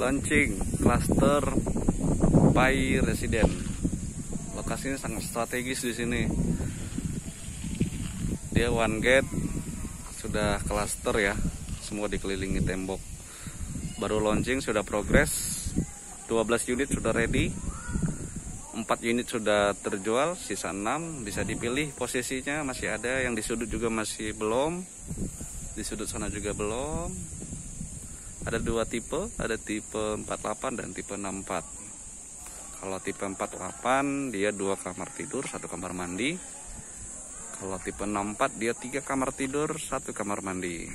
launching klaster Pai Residen. Lokasinya sangat strategis di sini. Dia one gate, sudah klaster ya, semua dikelilingi tembok. Baru launching sudah progres, 12 unit sudah ready, 4 unit sudah terjual, sisa 6 bisa dipilih posisinya, masih ada yang di sudut juga masih belum, di sudut sana juga belum. Ada 2 tipe, ada tipe 48 dan tipe 64. Kalau tipe 48 dia 2 kamar tidur, 1 kamar mandi. Kalau tipe 64 dia 3 kamar tidur, 1 kamar mandi.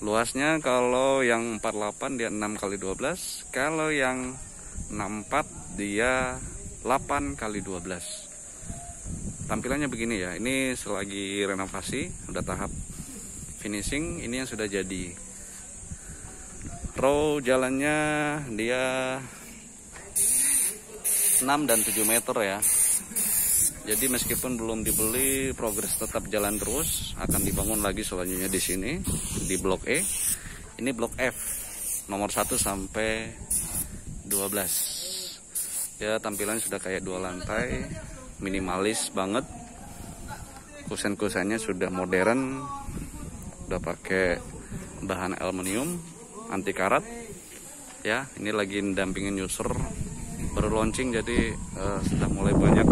Luasnya kalau yang 48 dia 6x12, kalau yang 64 dia 8x12. Tampilannya begini ya, ini selagi renovasi, udah tahap finishing, ini yang sudah jadi. Row jalannya dia 6 dan 7 meter ya. Jadi meskipun belum dibeli, progres tetap jalan terus. Akan dibangun lagi selanjutnya di sini, di blok E. Ini blok F, nomor 1 sampai 12. Ya, tampilannya sudah kayak 2 lantai, minimalis banget. Kusen-kusennya sudah modern, udah pakai bahan aluminium anti karat. Ya, ini lagi dampingin user, baru launching jadi sudah mulai banyak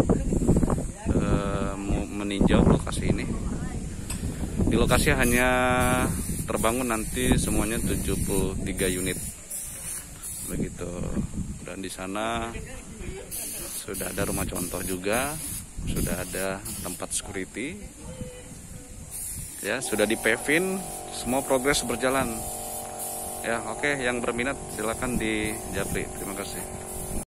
meninjau lokasi ini. Di lokasi hanya terbangun nanti semuanya 73 unit begitu, dan di sana sudah ada rumah contoh juga, sudah ada tempat security ya, sudah di paving, semua progres berjalan ya. Oke, yang berminat silakan di Japri. Terima kasih.